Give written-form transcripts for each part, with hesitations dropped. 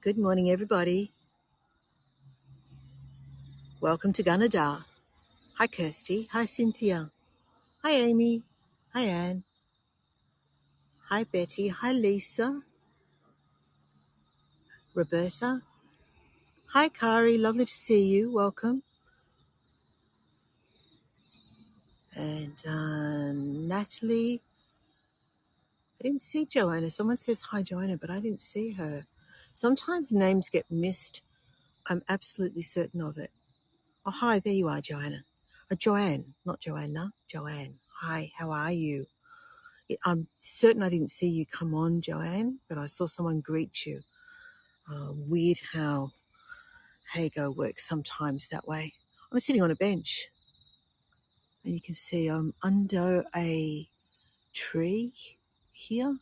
Good morning, everybody. Welcome to Gunnedah. Hi, Kirsty. Hi, Cynthia. Hi, Amy. Hi, Anne. Hi, Betty. Hi, Lisa. Roberta. Hi, Kari. Lovely to see you. Welcome. And Natalie. I didn't see Joanna. Someone says hi, Joanna, but I didn't see her. Sometimes names get missed. I'm absolutely certain of it. Oh, hi. There you are, Joanna. Joanne, not Joanna. Joanne. Hi, how are you? I'm certain I didn't see you come on, Joanne, but I saw someone greet you. Weird how Hago works sometimes that way. I'm sitting on a bench, and you can see I'm under a tree here.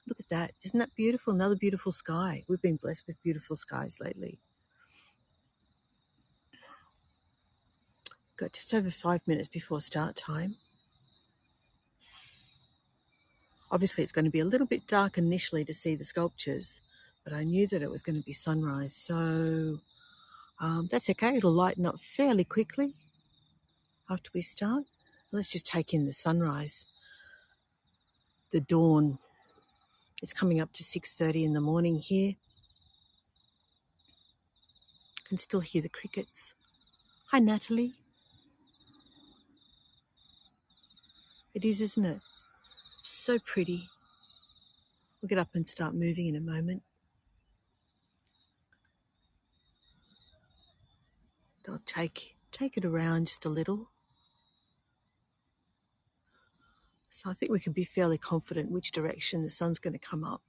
Look at that. Isn't that beautiful? Another beautiful sky. We've been blessed with beautiful skies lately. Got just over 5 minutes before start time. Obviously, it's going to be a little bit dark initially to see the sculptures, but I knew that it was going to be sunrise, so that's okay. It'll lighten up fairly quickly after we start. Let's just take in the sunrise, the dawn. It's coming up to 6:30 in the morning here. I can still hear the crickets. Hi, Natalie. It is, isn't it? So pretty. We'll get up and start moving in a moment. I'll take it around just a little. So I think we can be fairly confident which direction the sun's going to come up.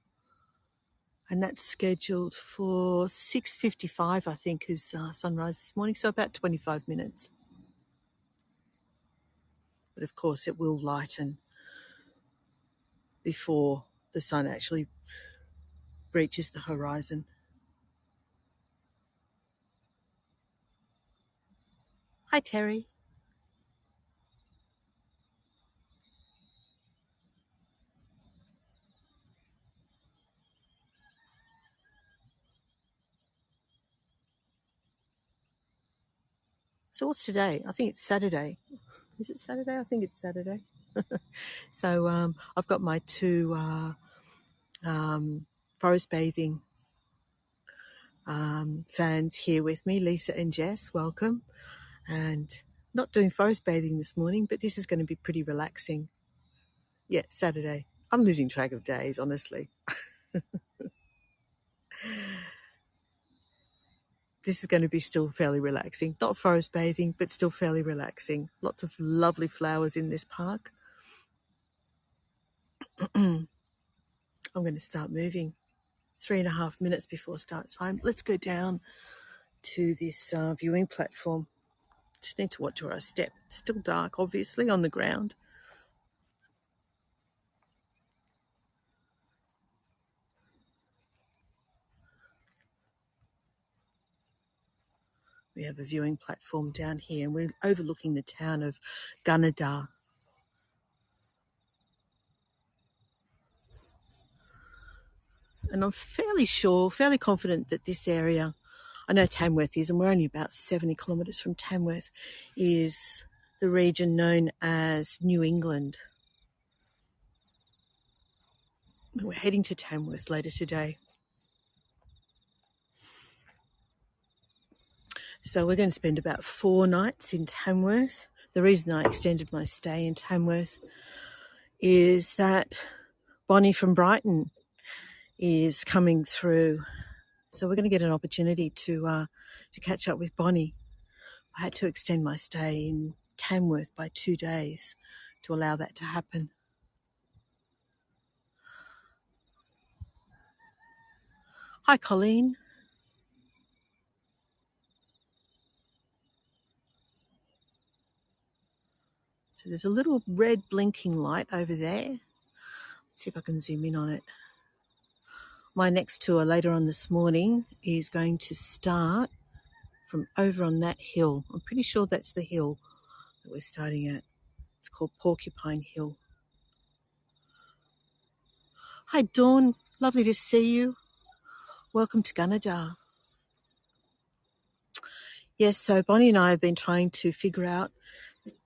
And that's scheduled for 6:55, I think, is sunrise this morning, so about 25 minutes. But of course it will lighten before the sun actually reaches the horizon. Hi, Terry. So what's today? I think it's Saturday. Is it Saturday? I think it's Saturday. So I've got my two forest bathing fans here with me, Lisa and Jess. Welcome. And not doing forest bathing this morning, but this is going to be pretty relaxing. Yeah, Saturday. I'm losing track of days, honestly. This is going to be still fairly relaxing. Not forest bathing, but still fairly relaxing. Lots of lovely flowers in this park. I'm going to start moving. 3.5 minutes before start time. Let's go down to this viewing platform. Just need to watch where I step. It's still dark, obviously, on the ground. We have a viewing platform down here, and we're overlooking the town of Gunnedah. And I'm fairly confident that this area, I know Tamworth is, and we're only about 70 kilometres from Tamworth, is the region known as New England. We're heading to Tamworth later today. So we're going to spend about 4 nights in Tamworth. The reason I extended my stay in Tamworth is that Bonnie from Brighton is coming through. So we're going to get an opportunity to catch up with Bonnie. I had to extend my stay in Tamworth by 2 days to allow that to happen. Hi, Colleen. So there's a little red blinking light over there. Let's see if I can zoom in on it. My next tour later on this morning is going to start from over on that hill. I'm pretty sure that's the hill that we're starting at. It's called Porcupine Hill. Hi, Dawn. Lovely to see you. Welcome to Gunnedah. Yes, so Bonnie and I have been trying to figure out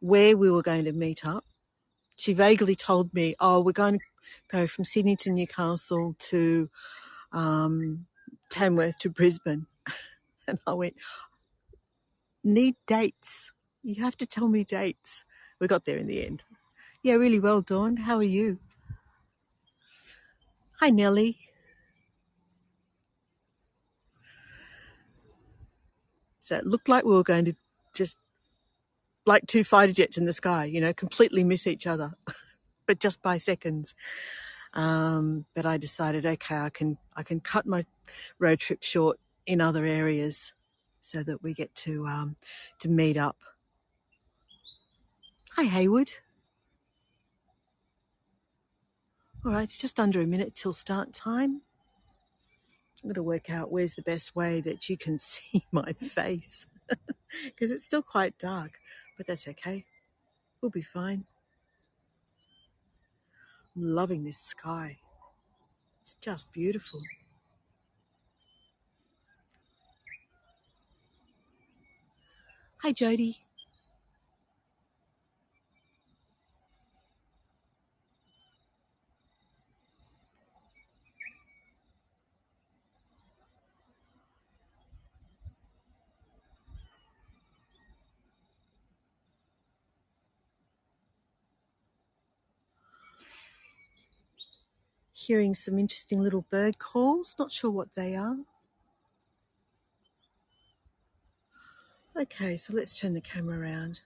where we were going to meet up. She vaguely told me, we're going to go from Sydney to Newcastle to Tamworth to Brisbane. And I went, need dates. You have to tell me dates. We got there in the end. Yeah, really well, Dawn. How are you? Hi, Nellie. So it looked like we were going to just like two fighter jets in the sky, completely miss each other, but just by seconds. But I decided, okay, I can cut my road trip short in other areas so that we get to meet up. Hi, Haywood. All right, it's just under a minute till start time. I'm going to work out where's the best way that you can see my face because it's still quite dark, but that's okay. We'll be fine. I'm loving this sky. It's just beautiful. Hi, Jody. Hearing some interesting little bird calls. Not sure what they are. Okay, so let's turn the camera around.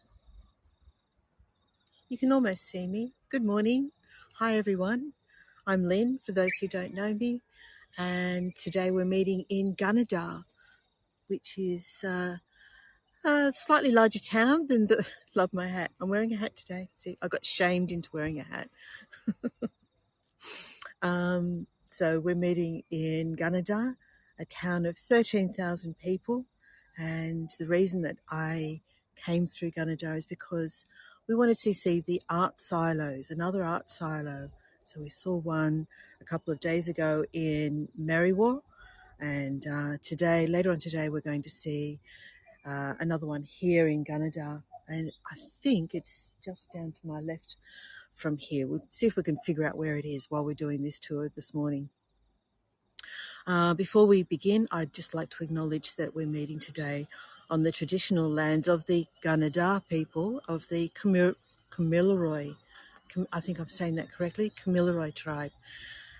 You can almost see me. Good morning. Hi, everyone. I'm Lynn, for those who don't know me, and today we're meeting in Gunnedah, which is a slightly larger town than the... Love my hat. I'm wearing a hat today. See, I got shamed into wearing a hat. So we're meeting in Gunnedah, a town of 13,000 people. And the reason that I came through Gunnedah is because we wanted to see the art silos, another art silo. So we saw one a couple of days ago in Merriwa. And later on today, we're going to see another one here in Gunnedah. And I think it's just down to my left from here. We'll see if we can figure out where it is while we're doing this tour this morning. Before we begin, I'd just like to acknowledge that we're meeting today on the traditional lands of the Gunnedah people of the Kamilaroi, I think I'm saying that correctly, Kamilaroi tribe,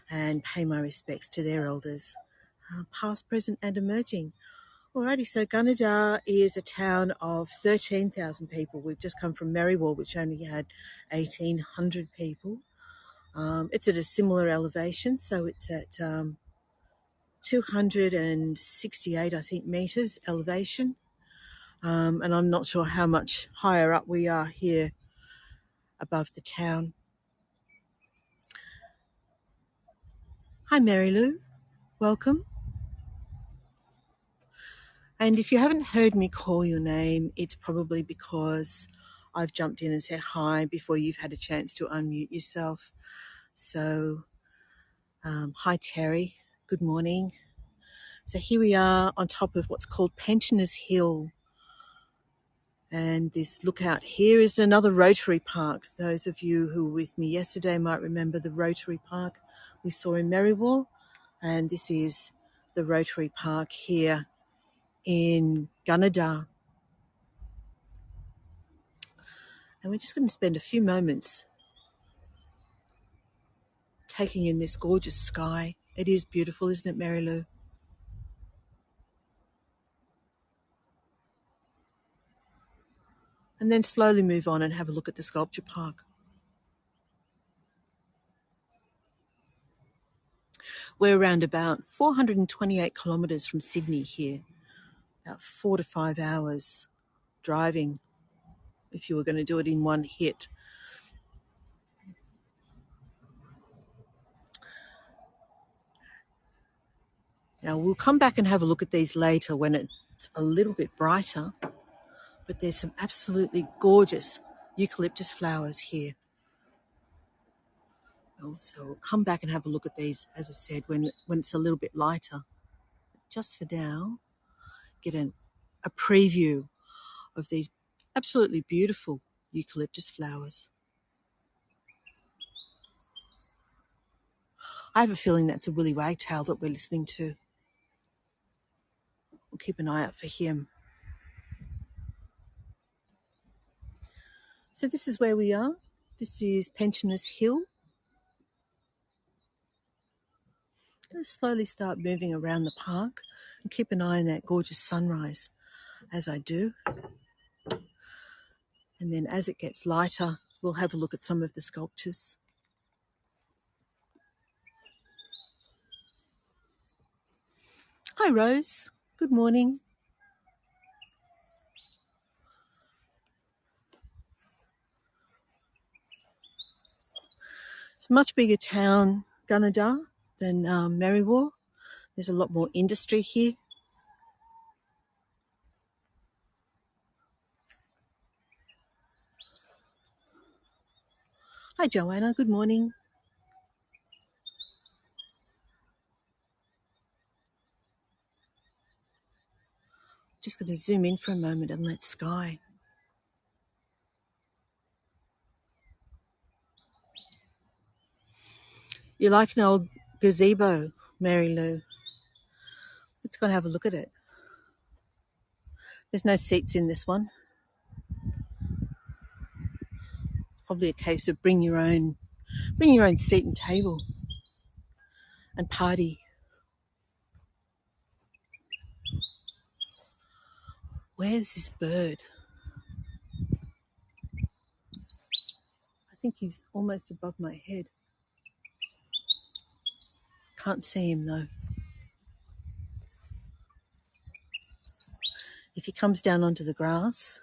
and pay my respects to their elders, past, present and emerging. Alrighty, so Gunnedah is a town of 13,000 people. We've just come from Merriwa, which only had 1,800 people. It's at a similar elevation, so it's at 268, I think, metres elevation. And I'm not sure how much higher up we are here above the town. Hi, Mary Lou. Welcome. And if you haven't heard me call your name, it's probably because I've jumped in and said hi before you've had a chance to unmute yourself. So, hi, Terry. Good morning. So here we are on top of what's called Pensioners Hill. And this lookout here is another Rotary Park. Those of you who were with me yesterday might remember the Rotary Park we saw in Merriwa. And this is the Rotary Park here in Gunnedah. And we're just going to spend a few moments taking in this gorgeous sky. It is beautiful, isn't it, Mary Lou? And then slowly move on and have a look at the sculpture park. We're around about 428 kilometres from Sydney here, about 4 to 5 hours driving if you were going to do it in one hit. Now, we'll come back and have a look at these later when it's a little bit brighter, but there's some absolutely gorgeous eucalyptus flowers here. So we'll come back and have a look at these, as I said, when it's a little bit lighter. just for now, get a preview of these absolutely beautiful eucalyptus flowers. I have a feeling that's a willy wagtail that we're listening to. We'll keep an eye out for him. So this is where we are. This is Pensioners Hill. I'm going to slowly start moving around the park and keep an eye on that gorgeous sunrise as I do. And then as it gets lighter, we'll have a look at some of the sculptures. Hi, Rose. Good morning. It's a much bigger town, Gunnedah, than Merriwa. There's a lot more industry here. Hi, Joanna. Good morning. Just going to zoom in for a moment and let sky. You like an old gazebo, Mary Lou? Let's go and have a look at it. There's no seats in this one. Probably a case of bring your own seat and table and party. Where's this bird? I think he's almost above my head. Can't see him though. If he comes down onto the grass,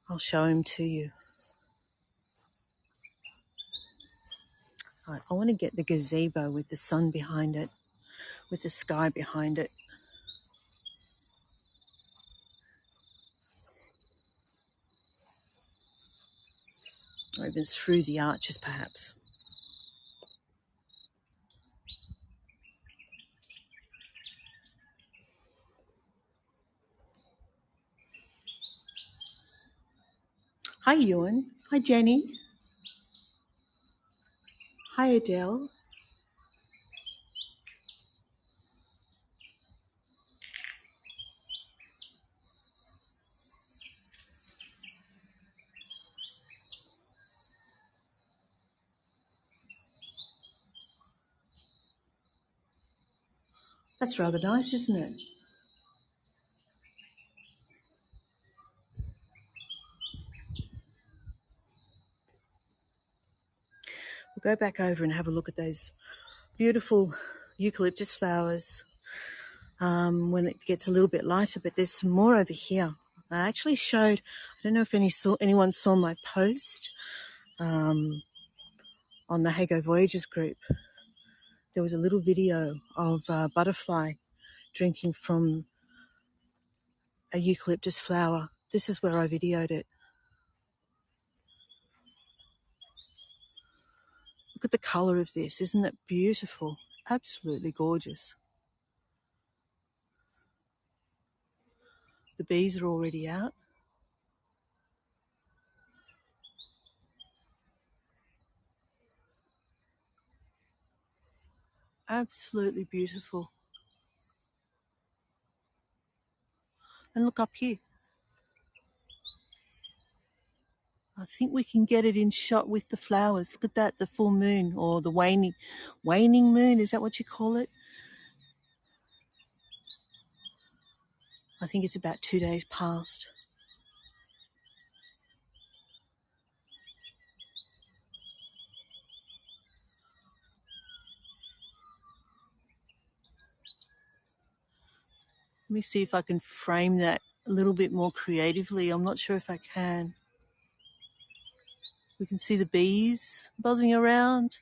I'll show him to you. Right, I want to get the gazebo with the sun behind it, with the sky behind it. Or even through the arches, perhaps. Hi, Ewan. Hi, Jenny. Hi, Adele. That's rather nice, isn't it? We'll go back over and have a look at those beautiful eucalyptus flowers when it gets a little bit lighter, but there's some more over here. I actually showed, I don't know if anyone saw my post on the Hago Voyages group. There was a little video of a butterfly drinking from a eucalyptus flower. This is where I videoed it. Look at the colour of this. Isn't it beautiful? Absolutely gorgeous. The bees are already out. Absolutely beautiful. And look up here. I think we can get it in shot with the flowers. Look at that, the full moon or the waning moon. Is that what you call it? I think it's about 2 days past. Let me see if I can frame that a little bit more creatively. I'm not sure if I can. We can see the bees buzzing around.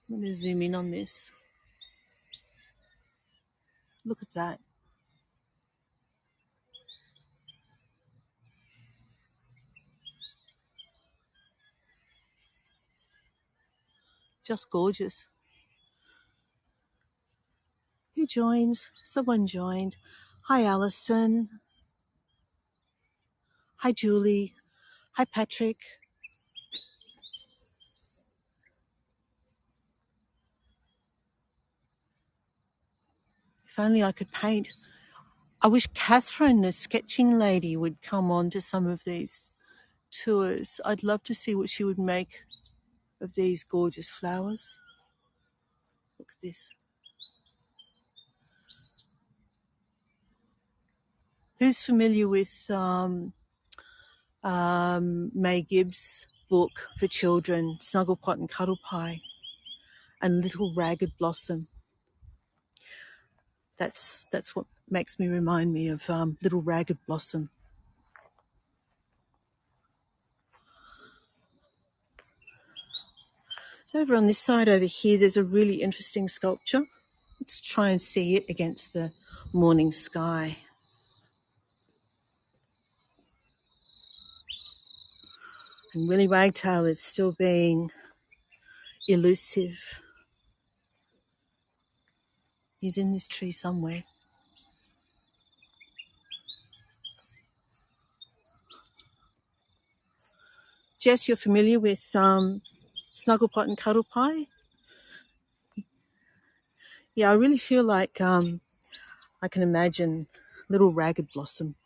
Let me zoom in on this. Look at that. Just gorgeous. Who joined? Someone joined. Hi, Alison. Hi, Julie. Hi, Patrick. If only I could paint. I wish Catherine, the sketching lady, would come on to some of these tours. I'd love to see what she would make of these gorgeous flowers. Look at this. Who's familiar with May Gibbs' book for children, Snugglepot and Cuddlepie, and Little Ragged Blossom? That's what makes me remind me of Little Ragged Blossom. So over on this side over here, there's a really interesting sculpture. Let's try and see it against the morning sky. And Willy Wagtail is still being elusive. He's in this tree somewhere. Jess, you're familiar with Snugglepot and Cuddlepie? Yeah, I really feel like I can imagine Little Ragged Blossom.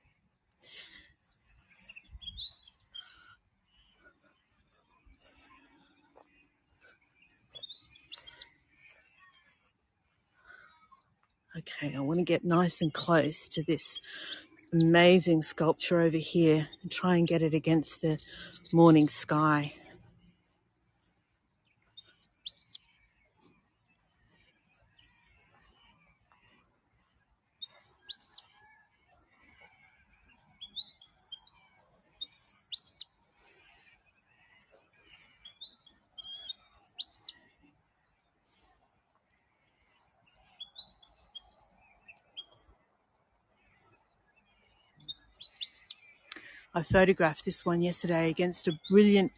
Okay, I want to get nice and close to this amazing sculpture over here and try and get it against the morning sky. I photographed this one yesterday against a brilliant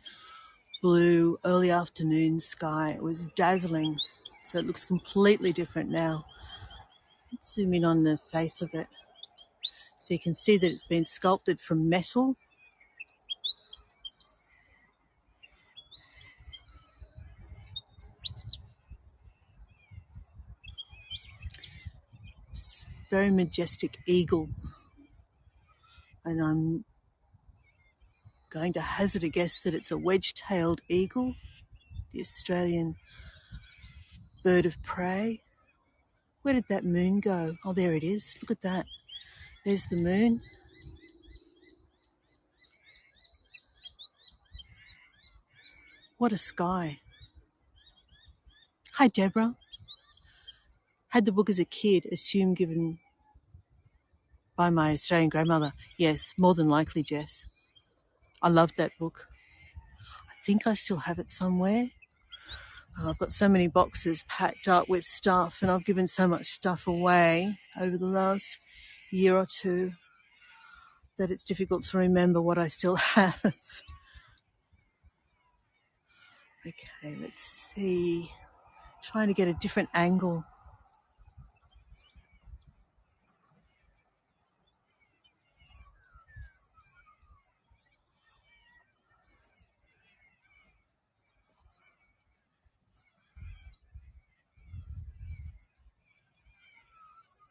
blue early afternoon sky. It was dazzling, so it looks completely different now. Let's zoom in on the face of it so you can see that it's been sculpted from metal. It's a very majestic eagle, and I'm going to hazard a guess that it's a wedge-tailed eagle, the Australian bird of prey. Where did that moon go? Oh, there it is. Look at that. There's the moon. What a sky. Hi, Deborah. Had the book as a kid, assumed given by my Australian grandmother. Yes, more than likely, Jess. I loved that book. I think I still have it somewhere. I've got so many boxes packed up with stuff, and I've given so much stuff away over the last year or two that it's difficult to remember what I still have. Okay, let's see. Trying to get a different angle.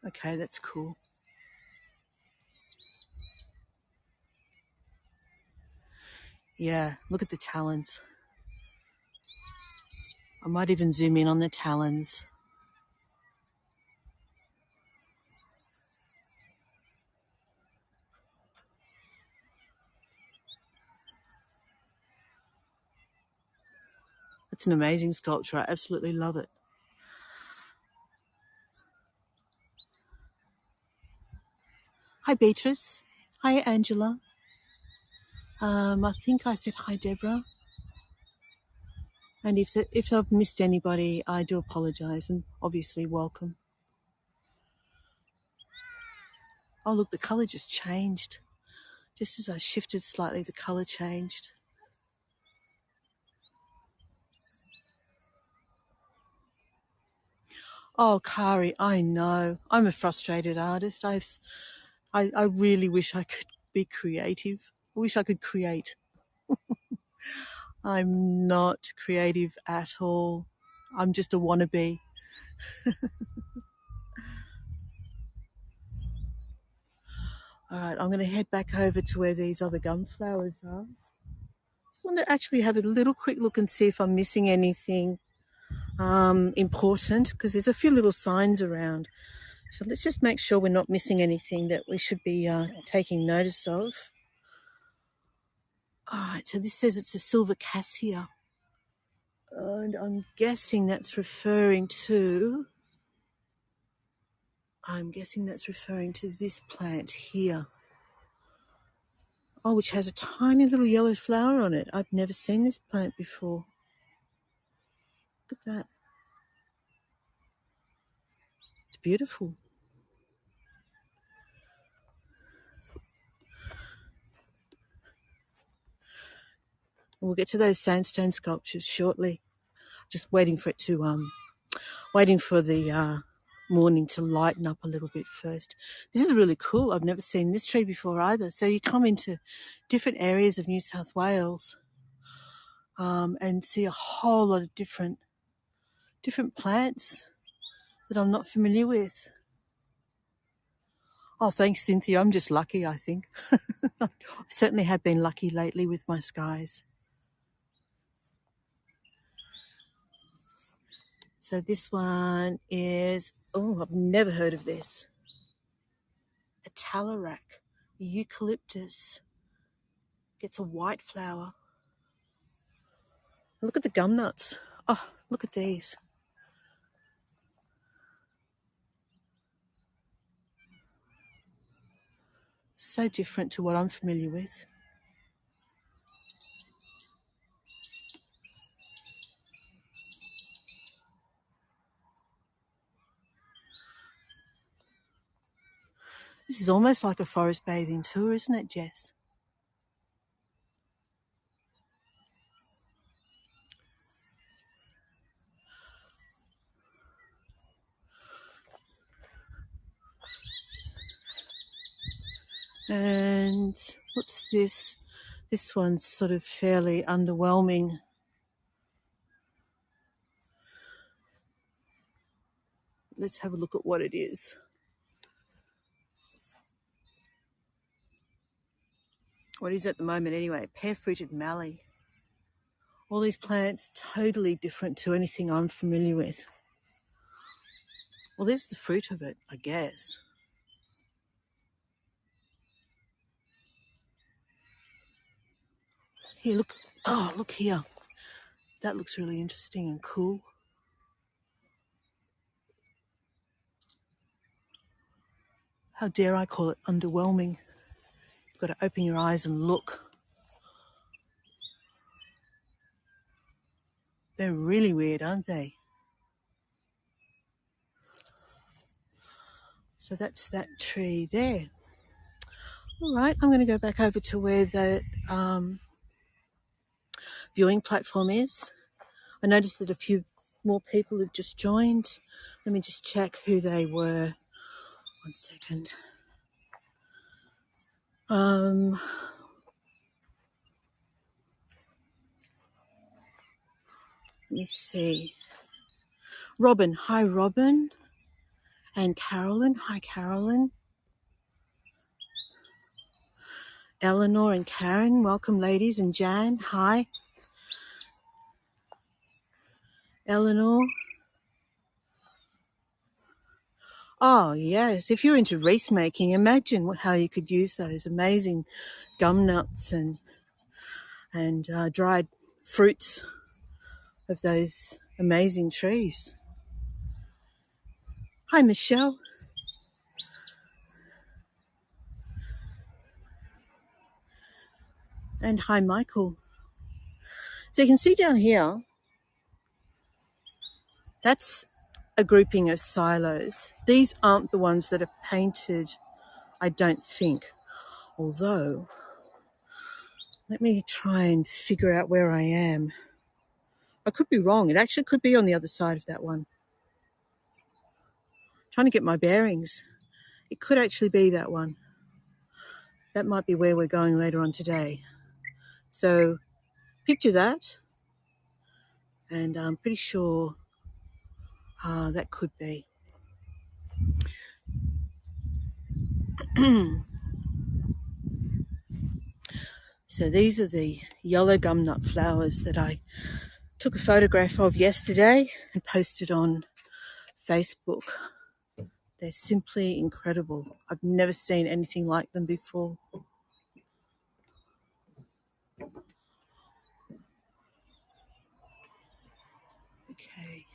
Okay, that's cool. Yeah, look at the talons. I might even zoom in on the talons. It's an amazing sculpture. I absolutely love it. Hi, Beatrice. Hi, Angela. I think I said hi, Deborah. And if I've missed anybody, I do apologise, and obviously welcome. Oh, look, the colour just changed. Just as I shifted slightly, the colour changed. Oh, Kari, I know. I'm a frustrated artist. I really wish I could be creative. I wish I could create. I'm not creative at all. I'm just a wannabe. All right, I'm going to head back over to where these other gum flowers are. Just want to actually have a little quick look and see if I'm missing anything important, because there's a few little signs around. So let's just make sure we're not missing anything that we should be taking notice of. All right, so this says it's a silver cassia. And I'm guessing that's referring to this plant here. Oh, which has a tiny little yellow flower on it. I've never seen this plant before. Look at that. It's beautiful. We'll get to those sandstone sculptures shortly. Just waiting for the morning to lighten up a little bit first. This is really cool. I've never seen this tree before either. So you come into different areas of New South Wales and see a whole lot of different plants that I'm not familiar with. Oh, thanks, Cynthia. I'm just lucky, I think. I certainly have been lucky lately with my skies. So this one is, I've never heard of this. A talarac, eucalyptus. Gets a white flower. Look at the gum nuts. Oh, look at these. So different to what I'm familiar with. This is almost like a forest bathing tour, isn't it, Jess? And what's this? This one's sort of fairly underwhelming. Let's have a look at what it is. What is at the moment anyway? Pear-fruited mallee. All these plants totally different to anything I'm familiar with. Well, there's the fruit of it, I guess. Here, look. Oh, look here. That looks really interesting and cool. How dare I call it underwhelming? You've got to open your eyes and look. They're really weird, aren't they? So that's that tree there. All right, I'm going to go back over to where the viewing platform is. I noticed that a few more people have just joined. Let me just check who they were. 1 second. Let me see. Robin. Hi, Robin. And Carolyn. Hi, Carolyn. Eleanor and Karen. Welcome, ladies. And Jan. Hi. Eleanor. Oh, yes. If you're into wreath making, imagine how you could use those amazing gum nuts and dried fruits of those amazing trees. Hi, Michelle. And hi, Michael. So you can see down here, that's a grouping of silos. These aren't the ones that are painted, I don't think. Although, let me try and figure out where I am. I could be wrong. It actually could be on the other side of that one. Trying to get my bearings. It could actually be that one. That might be where we're going later on today. So picture that, and I'm pretty sure that could be. So these are the yellow gumnut flowers that I took a photograph of yesterday and posted on Facebook. They're simply incredible. I've never seen anything like them before. Okay.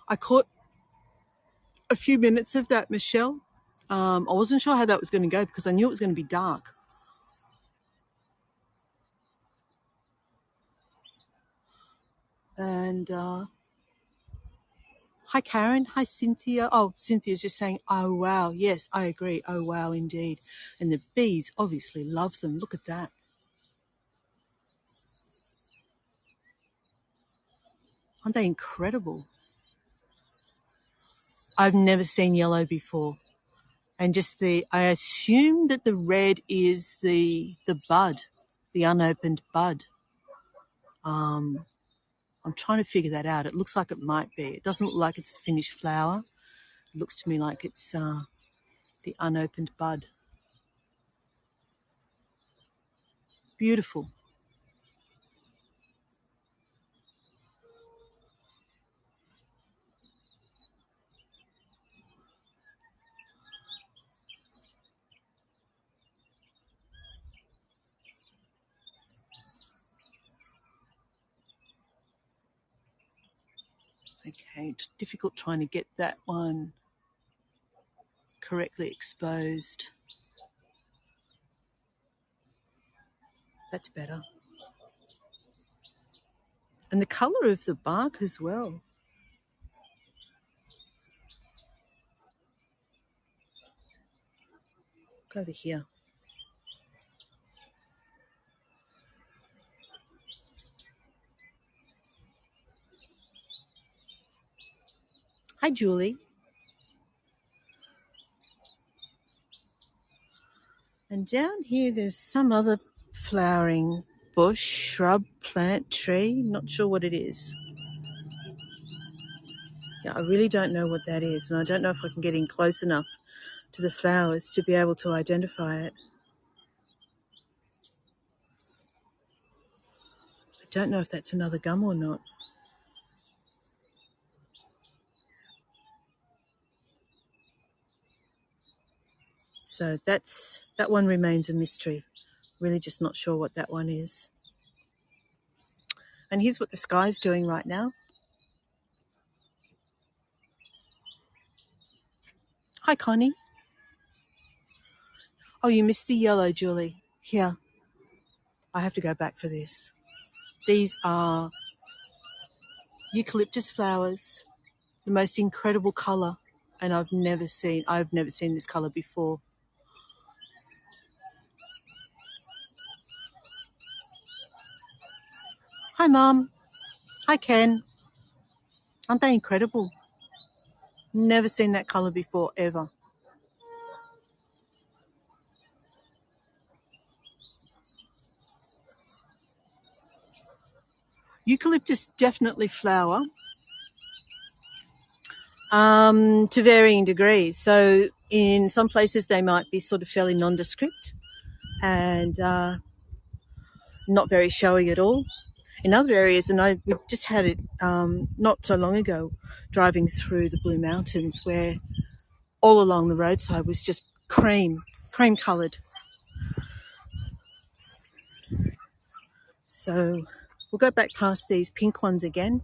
I caught a few minutes of that, Michelle. I wasn't sure how that was going to go because I knew it was going to be dark. And hi, Karen. Hi, Cynthia. Oh, Cynthia's just saying, oh, wow. Yes, I agree. Oh, wow, indeed. And the bees obviously love them. Look at that. Aren't they incredible? I've never seen yellow before. And just I assume that the red is the bud, the unopened bud. I'm trying to figure that out. It looks like it might be. It doesn't look like it's the finished flower. It looks to me like it's the unopened bud. Beautiful. Okay, it's difficult trying to get that one correctly exposed. That's better. And the colour of the bark as well. Go over here. Hi, Julie. And down here there's some other flowering bush, shrub, plant, tree. Not sure what it is. Yeah, I really don't know what that is, and I don't know if I can get in close enough to the flowers to be able to identify it. I don't know if that's another gum or not. So that one remains a mystery. Really just not sure what that one is. And here's what the sky's doing right now. Hi, Connie. Oh, you missed the yellow, Julie. Here, I have to go back for this. These are eucalyptus flowers, the most incredible colour, and I've never seen this colour before. Hi, Mum. Hi, Ken. Aren't they incredible? Never seen that colour before, ever. Eucalyptus definitely flower to varying degrees. So in some places they might be sort of fairly nondescript and not very showy at all. In other areas, and we just had it not so long ago driving through the Blue Mountains where all along the roadside was just cream coloured. So we'll go back past these pink ones again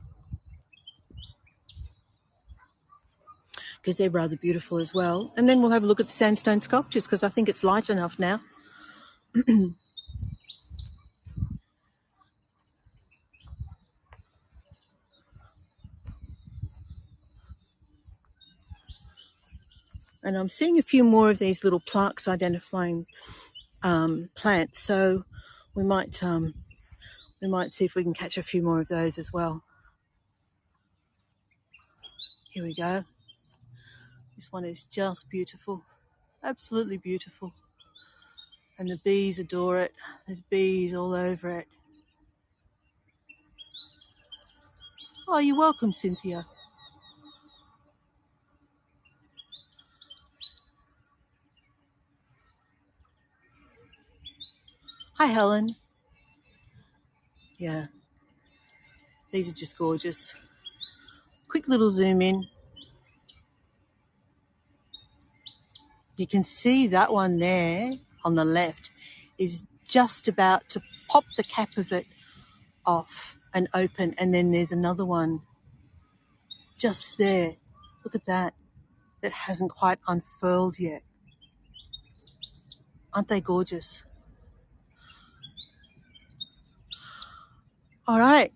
because they're rather beautiful as well. And then we'll have a look at the sandstone sculptures because I think it's light enough now. And I'm seeing a few more of these little plaques identifying plants. So we might We might see if we can catch a few more of those as well. Here we go. This one is just beautiful, absolutely beautiful. And the bees adore it. There's bees all over it. Oh, you're welcome, Cynthia. Hi, Helen. Yeah, these are just gorgeous. Quick little zoom in. You can see that one there on the left is just about to pop the cap of it off and open, and then there's another one just there. Look at that. That hasn't quite unfurled yet. Aren't they gorgeous? All right.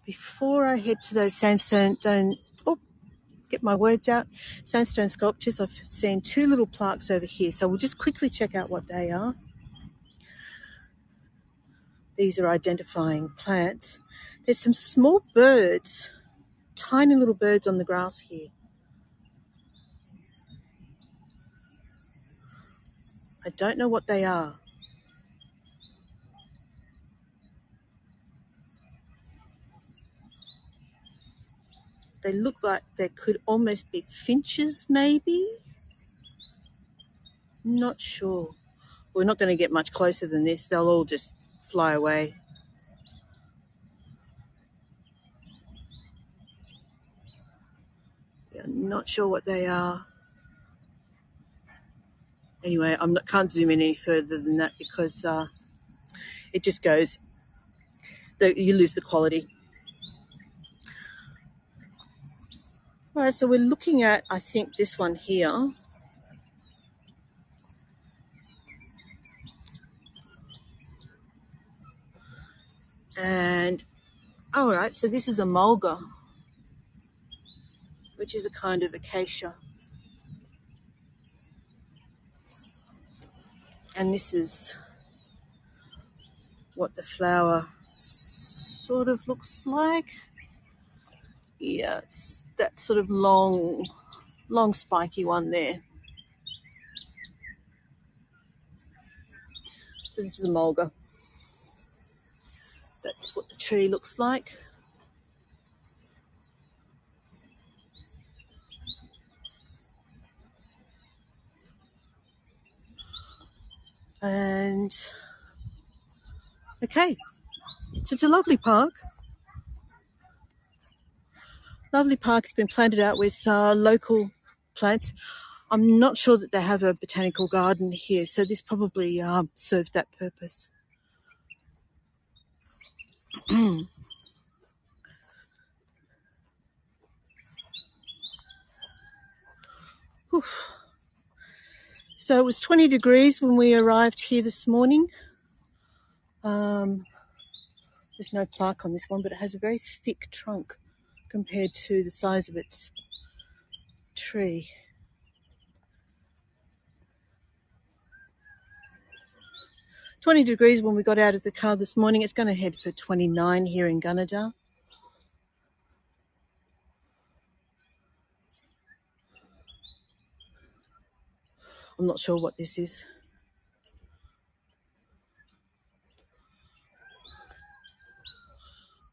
Before I head to those sandstone, get my words out, sandstone sculptures, I've seen two little plaques over here. So we'll just quickly check out what they are. These are identifying plants. There's some small birds, tiny little birds on the grass here. I don't know what they are. They look like they could almost be finches, maybe? Not sure. We're not going to get much closer than this. They'll all just fly away. I'm not sure what they are. Anyway, can't zoom in any further than that because it just goes, you lose the quality. All right, so we're looking at, I think, this one here. And, all right, so this is a mulga, which is a kind of acacia. And this is what the flower sort of looks like. Yeah, it's that sort of long spiky one there. So this is a mulga. That's what the tree looks like. And okay, so it's a lovely park. Lovely park. It's been planted out with local plants. I'm not sure that they have a botanical garden here, so this probably serves that purpose. So it was 20 degrees when we arrived here this morning. There's no plaque on this one, but it has a very thick trunk compared to the size of its tree. "20 degrees when we got out of the car this morning. It's going to head for 29 here in Gunnedah. I'm not sure what this is.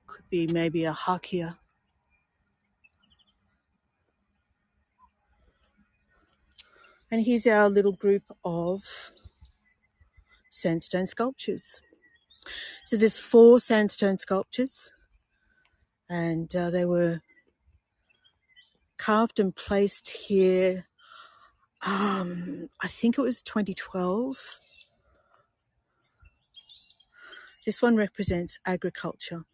Could be maybe a hakia. And here's our little group of sandstone sculptures. So there's 4 sandstone sculptures, and they were carved and placed here, I think it was 2012. This one represents agriculture.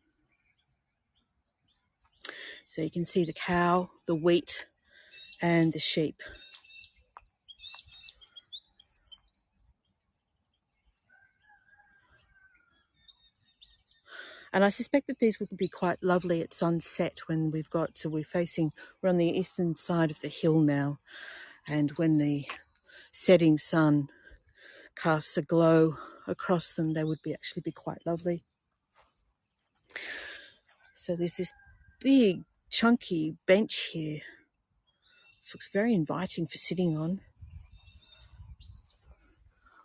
So you can see the cow, the wheat, and the sheep. And I suspect that these would be quite lovely at sunset when we're on the eastern side of the hill now. And when the setting sun casts a glow across them, they would actually be quite lovely. So there's this big, chunky bench here, which looks very inviting for sitting on.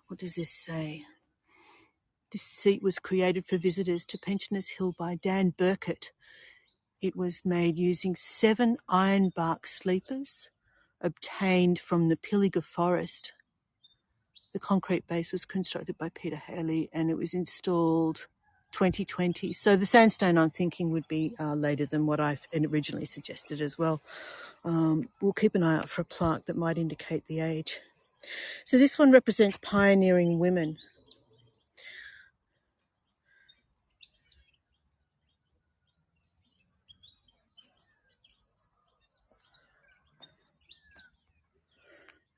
What does this say? This seat was created for visitors to Pensioners Hill by Dan Burkett. It was made using 7 ironbark sleepers obtained from the Pilliga forest. The concrete base was constructed by Peter Haley and it was installed 2020. So the sandstone, I'm thinking, would be later than what I've originally suggested as well. We'll keep an eye out for a plaque that might indicate the age. So this one represents pioneering women.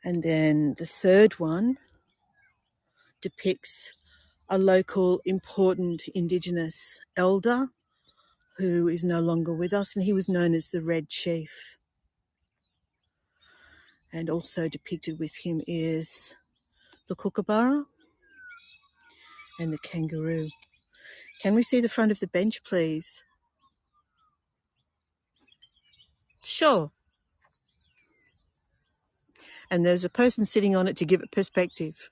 And then the third one depicts a local important Indigenous elder who is no longer with us, and he was known as the Red Chief. And also depicted with him is the kookaburra and the kangaroo. Can we see the front of the bench, please? Sure. And there's a person sitting on it to give it perspective.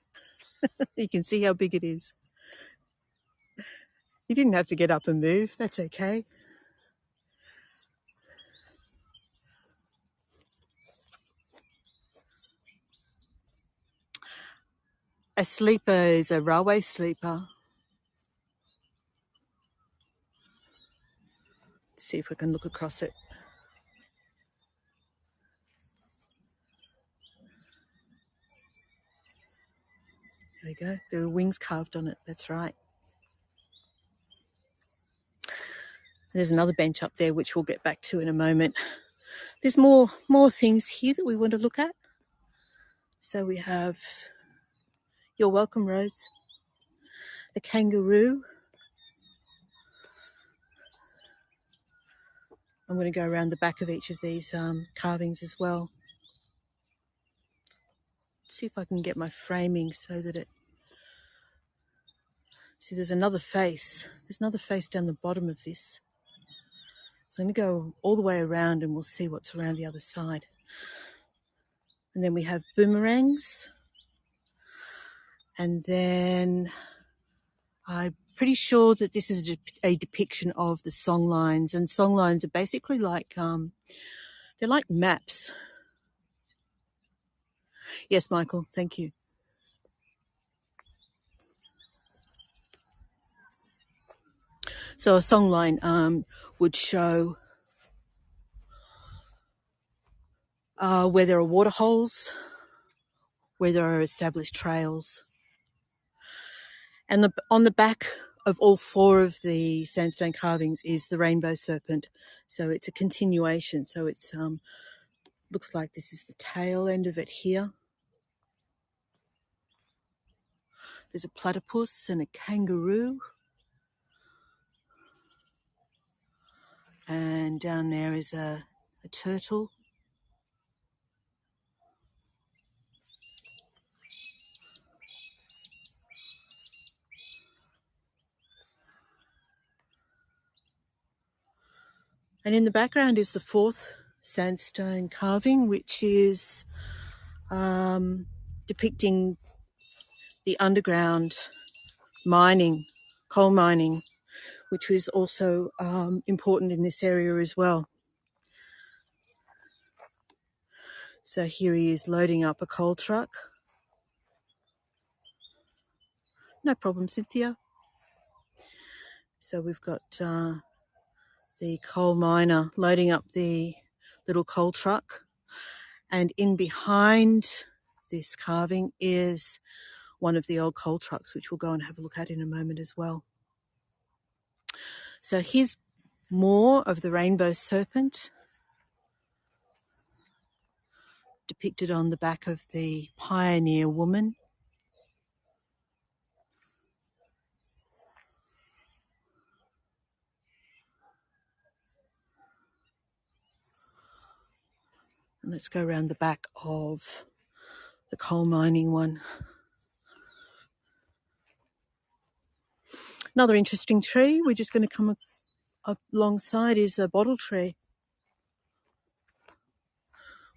You can see how big it is. You didn't have to get up and move. That's okay. A sleeper is a railway sleeper. Let's see if we can look across it. There we go. There are wings carved on it. That's right. There's another bench up there, which we'll get back to in a moment. There's more things here that we want to look at. So we have, you're welcome, Rose, the kangaroo. I'm going to go around the back of each of these carvings as well. See if I can get my framing so that it... See, there's another face. There's another face down the bottom of this. So I'm going to go all the way around and we'll see what's around the other side. And then we have boomerangs. And then I'm pretty sure that this is a depiction of the song lines. And song lines are basically like, they're like maps. Yes, Michael, thank you. So a song line would show where there are water holes, where there are established trails. And on the back of all 4 of the sandstone carvings is the rainbow serpent. So it's a continuation. So it's looks like this is the tail end of it here. There's a platypus and a kangaroo. And down there is a turtle. And in the background is the 4th sandstone carving, which is depicting the underground mining, coal mining, which was also important in this area as well. So here he is loading up a coal truck. No problem, Cynthia. So we've got the coal miner loading up the little coal truck. And in behind this carving is one of the old coal trucks, which we'll go and have a look at in a moment as well. So here's more of the rainbow serpent depicted on the back of the pioneer woman. And let's go around the back of the coal mining one. Another interesting tree we're just going to come alongside is a bottle tree,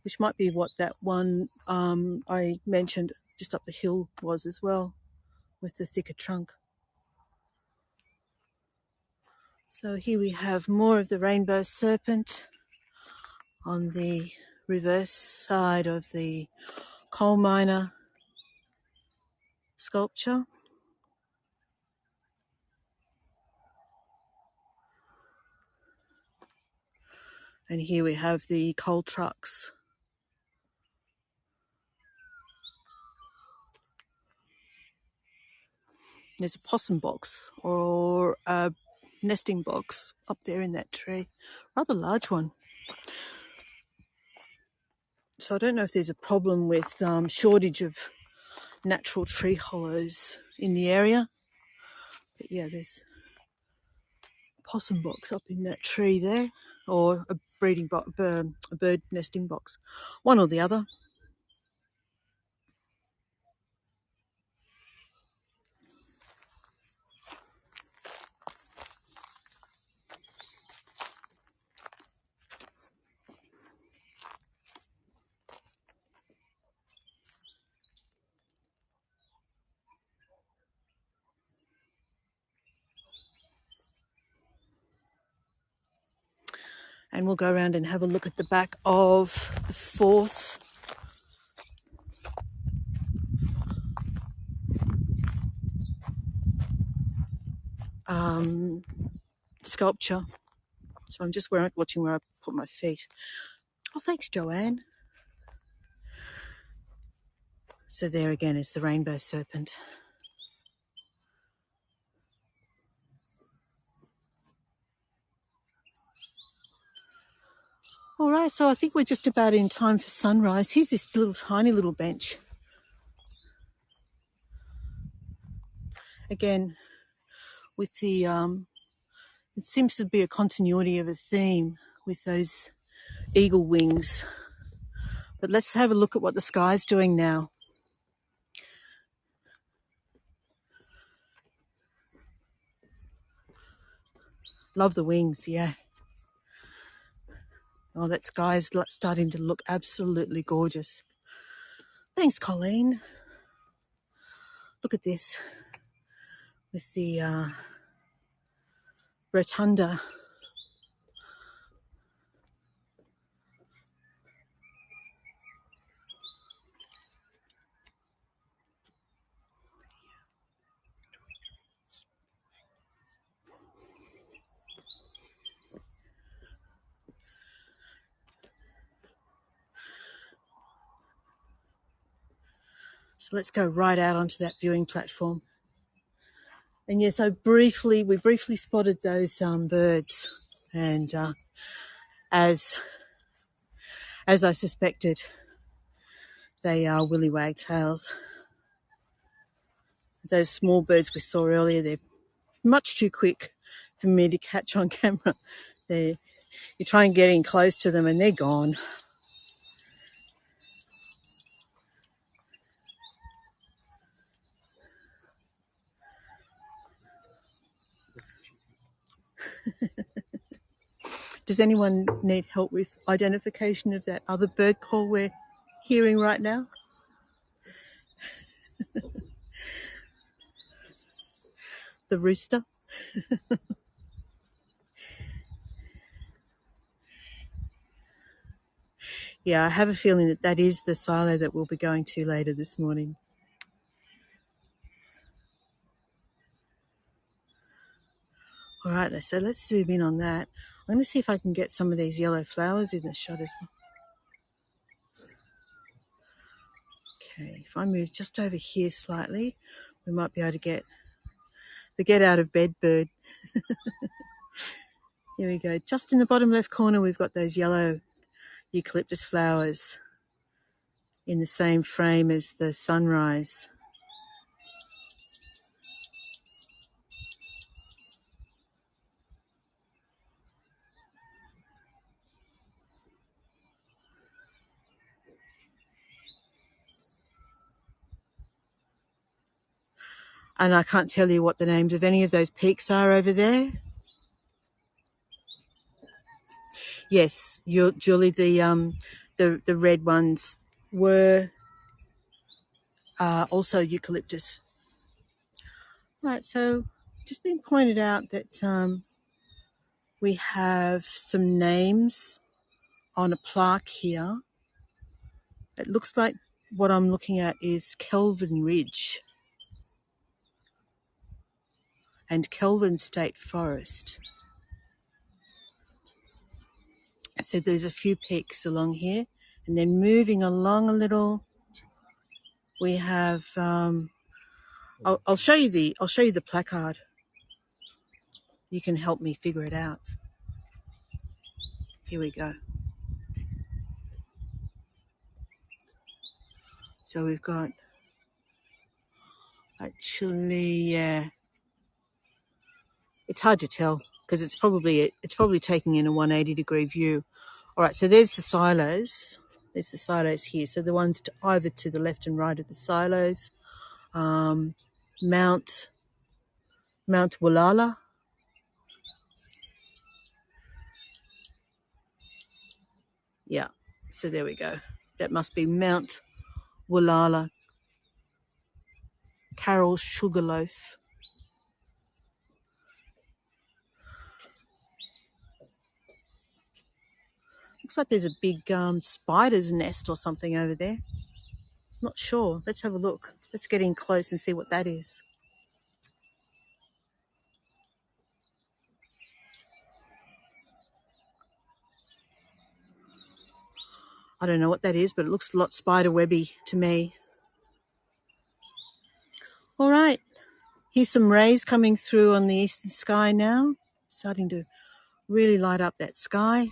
which might be what that one I mentioned just up the hill was as well, with the thicker trunk. So here we have more of the rainbow serpent on the reverse side of the coal miner sculpture. And here we have the coal trucks. There's a possum box or a nesting box up there in that tree, rather large one. So I don't know if there's a problem with shortage of natural tree hollows in the area. But yeah, there's a possum box up in that tree there, or a breeding box, a bird nesting box, one or the other. And we'll go around and have a look at the back of the fourth sculpture. So I'm just watching where I put my feet. Oh, thanks, Joanne. So there again is the rainbow serpent. All right, so I think we're just about in time for sunrise. Here's this little tiny little bench. Again, with the, it seems to be a continuity of a theme with those eagle wings. But let's have a look at what the sky's doing now. Love the wings, yeah. Oh, that sky's starting to look absolutely gorgeous. Thanks, Colleen. Look at this with the rotunda. So let's go right out onto that viewing platform. And yes, we briefly spotted those birds, and as I suspected, they are willy wagtails. Those small birds we saw earlier, they're much too quick for me to catch on camera. You try and get in close to them and they're gone. Does anyone need help with identification of that other bird call we're hearing right now? The rooster? Yeah, I have a feeling that is the silo that we'll be going to later this morning. All right, so let's zoom in on that. I'm going to see if I can get some of these yellow flowers in the shot as well. Okay, if I move just over here slightly, we might be able to get the get out of bed bird. Here we go. Just in the bottom left corner, we've got those yellow eucalyptus flowers in the same frame as the sunrise. And I can't tell you what the names of any of those peaks are over there. Yes, Julie, the red ones were also eucalyptus. Right, so just been pointed out that we have some names on a plaque here. It looks like what I'm looking at is Kelvin Ridge and Kelvin State Forest. So there's a few peaks along here, and then moving along a little, we have. I'll show you the placard. You can help me figure it out. Here we go. So we've got yeah. It's hard to tell because it's probably taking in a 180-degree view. All right, so there's the silos. There's the silos here. So the ones either to the left and right of the silos. Mount Wallala. Yeah, so there we go. That must be Mount Wallala. Carol Sugarloaf. Looks like there's a big spider's nest or something over there. Not sure. Let's have a look. Let's get in close and see what that is. I don't know what that is, but it looks a lot spider-webby to me. All right. Here's some rays coming through on the eastern sky now. Starting to really light up that sky.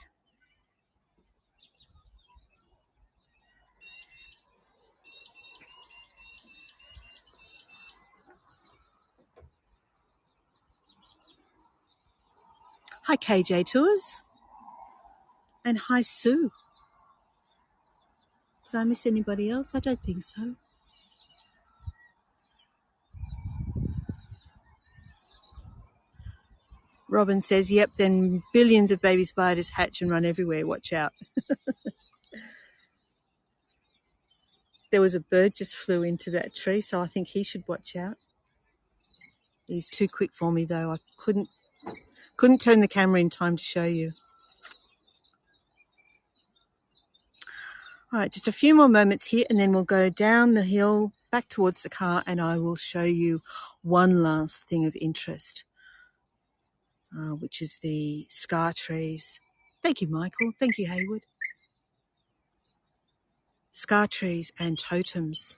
Hi, KJ Tours. And hi, Sue. Did I miss anybody else? I don't think so. Robin says, yep, then billions of baby spiders hatch and run everywhere. Watch out. There was a bird just flew into that tree, so I think he should watch out. He's too quick for me, though. I couldn't turn the camera in time to show you. All right, just a few more moments here, and then we'll go down the hill back towards the car, and I will show you one last thing of interest, which is the scar trees. Thank you, Michael. Thank you, Haywood. Scar trees and totems.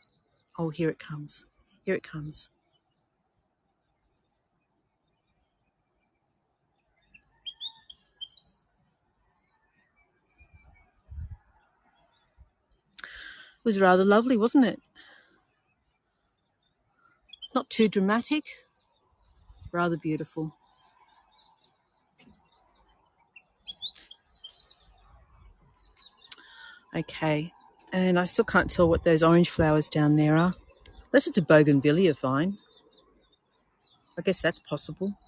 Oh, here it comes. Here it comes. It was rather lovely, wasn't it? Not too dramatic, rather beautiful. Okay, and I still can't tell what those orange flowers down there are. Unless it's a bougainvillea vine. I guess that's possible.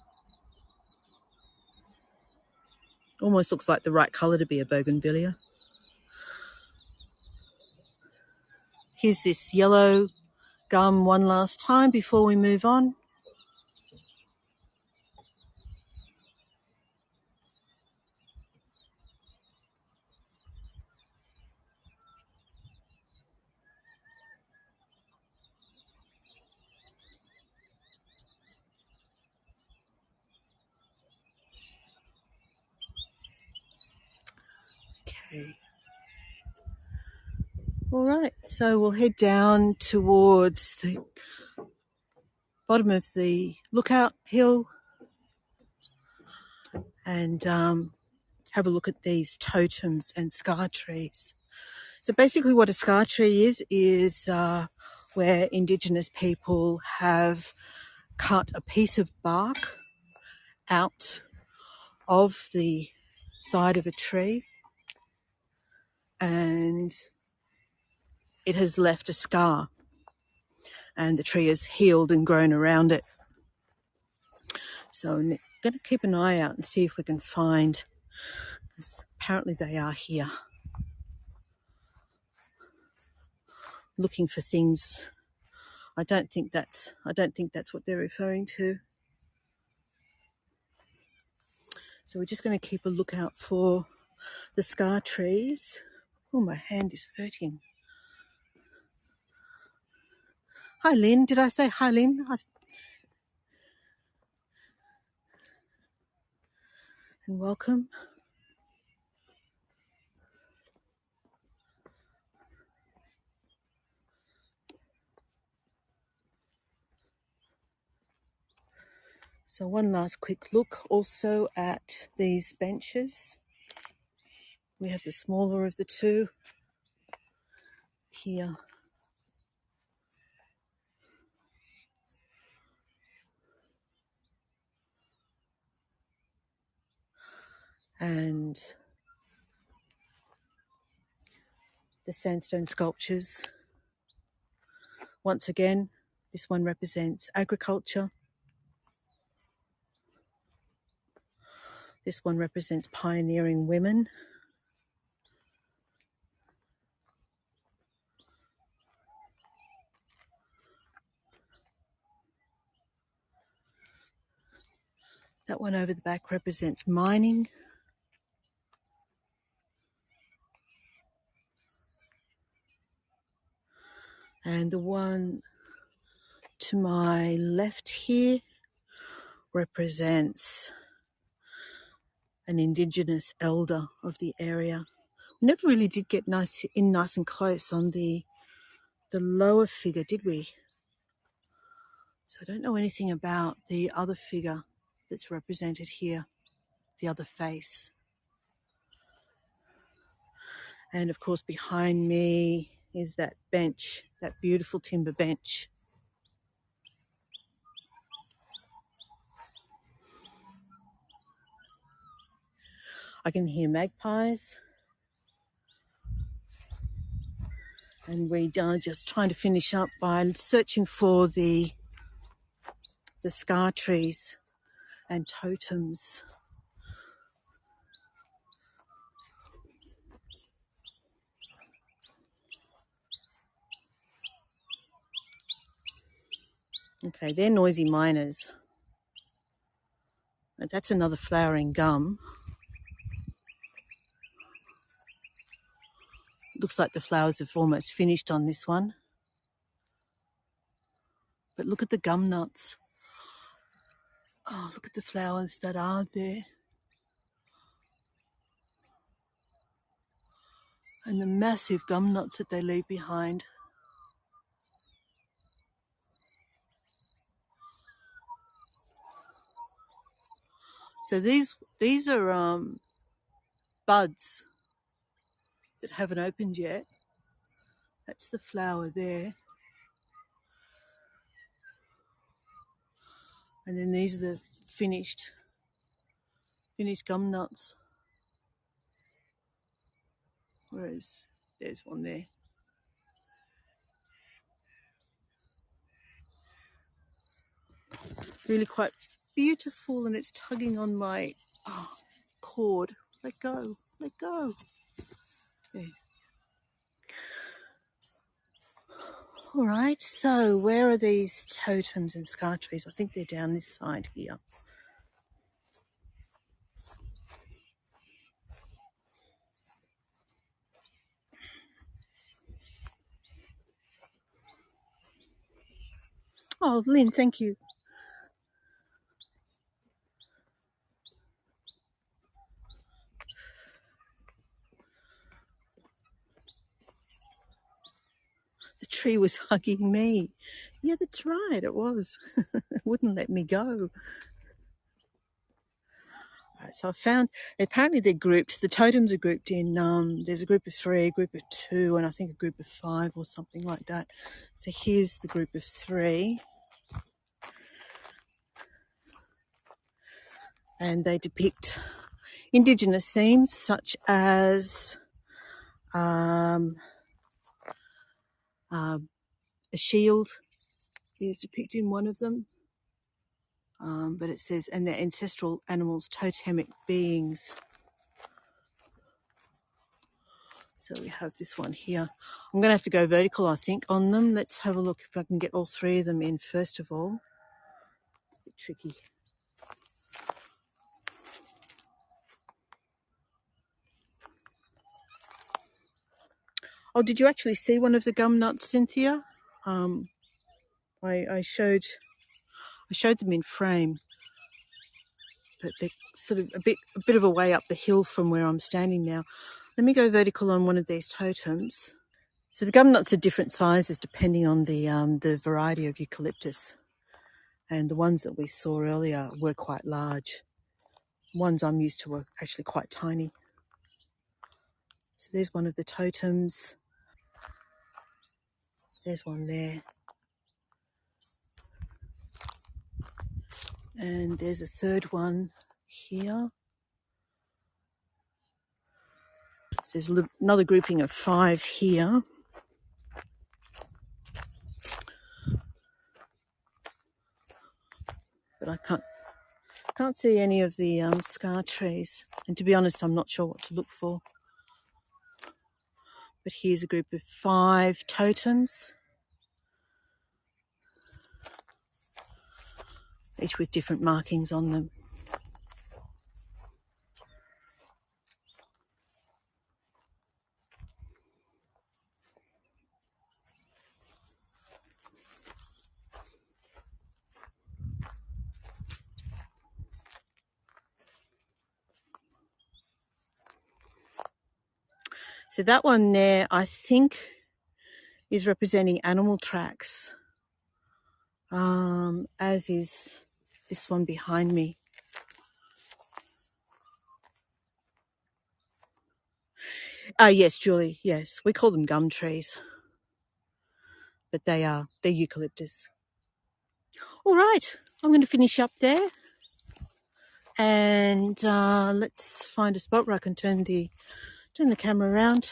Almost looks like the right colour to be a bougainvillea. Here's this yellow gum one last time before we move on. Okay. All right, so we'll head down towards the bottom of the Lookout Hill and have a look at these totems and scar trees. So basically what a scar tree is where Indigenous people have cut a piece of bark out of the side of a tree and it has left a scar. and the tree has healed and grown around it. So I'm going to keep an eye out and see if we can find, because apparently they are here, looking for things. I don't think that's what they're referring to. So we're just going to keep a lookout for the scar trees. Oh, my hand is hurting. Hi, Lynn. Did I say hi, Lynn? And welcome. So one last quick look also at these benches. We have the smaller of the two here. And the sandstone sculptures. Once again, this one represents agriculture. This one represents pioneering women. That one over the back represents mining. And the one to my left here represents an Indigenous elder of the area. We never really did get nice and close on the lower figure, did we? So I don't know anything about the other figure that's represented here, the other face. And of course behind me is that bench, that beautiful timber bench. I can hear magpies. And we are just trying to finish up by searching for the scar trees and totems. Okay, they're noisy miners. That's another flowering gum. Looks like the flowers have almost finished on this one. But look at the gum nuts. Oh, look at the flowers that are there. And the massive gum nuts that they leave behind. So these are buds that haven't opened yet. That's the flower there. And then these are the finished gum nuts. Whereas there's one there. Really quite beautiful, and it's tugging on my cord. Let go, let go. There. All right, so where are these totems and scar trees? I think they're down this side here. Oh, Lynn, thank you. The tree was hugging me. Yeah, that's right, it was. It wouldn't let me go. All right, so I found, apparently they're grouped, the totems are grouped in, there's a group of 3, a group of 2, and I think a group of 5 or something like that. So here's the group of 3. And they depict Indigenous themes such as a shield, is depicting one of them. But it says, and their ancestral animals, totemic beings. So we have this one here. I'm going to have to go vertical, I think, on them. Let's have a look if I can get all three of them in first of all. It's a bit tricky. Oh, did you actually see one of the gum nuts, Cynthia? I showed them in frame, but they're sort of a bit of a way up the hill from where I'm standing now. Let me go vertical on one of these totems. So the gum nuts are different sizes depending on the variety of eucalyptus, and the ones that we saw earlier were quite large. Ones I'm used to were actually quite tiny. So there's one of the totems. There's one there. And there's a third one here. So there's another grouping of 5 here. But I can't see any of the scar trees. And to be honest, I'm not sure what to look for. But here's a group of 5 totems, each with different markings on them. So that one there, I think, is representing animal tracks, as is this one behind me. Yes, Julie, yes. We call them gum trees, but they're eucalyptus. All right, I'm going to finish up there, and let's find a spot where I can turn the camera around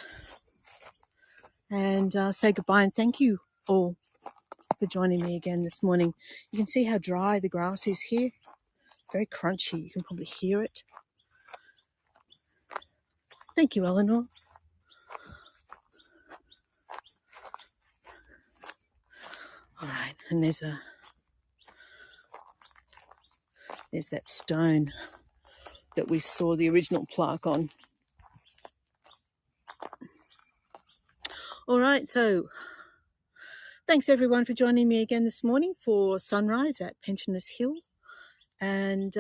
and say goodbye and thank you all for joining me again this morning. You can see how dry the grass is here. Very crunchy. You can probably hear it. Thank you, Eleanor. All right, and there's that stone that we saw the original plaque on. All right, so thanks everyone for joining me again this morning for sunrise at Pensioners Hill. And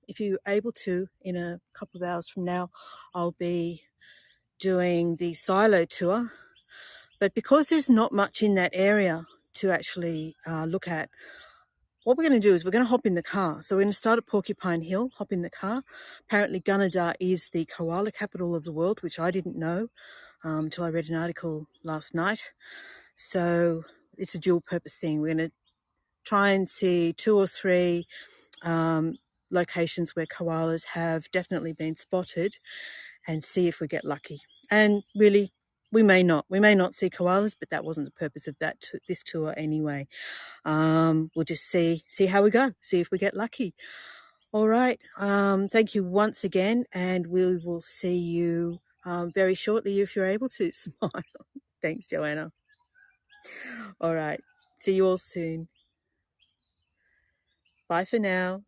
if you're able to, in a couple of hours from now, I'll be doing the silo tour. But because there's not much in that area to actually look at, what we're going to do is we're going to hop in the car. So we're going to start at Porcupine Hill, hop in the car. Apparently Gunnedah is the koala capital of the world, which I didn't know until I read an article last night. So it's a dual purpose thing. We're going to try and see 2 or 3 locations where koalas have definitely been spotted and see if we get lucky. And really, we may not see koalas, but that wasn't the purpose of this tour anyway. We'll just see how we go, see if we get lucky. All right. Thank you once again, and we will see you very shortly if you're able to. Smile. Thanks, Joanna. All right. See you all soon. Bye for now.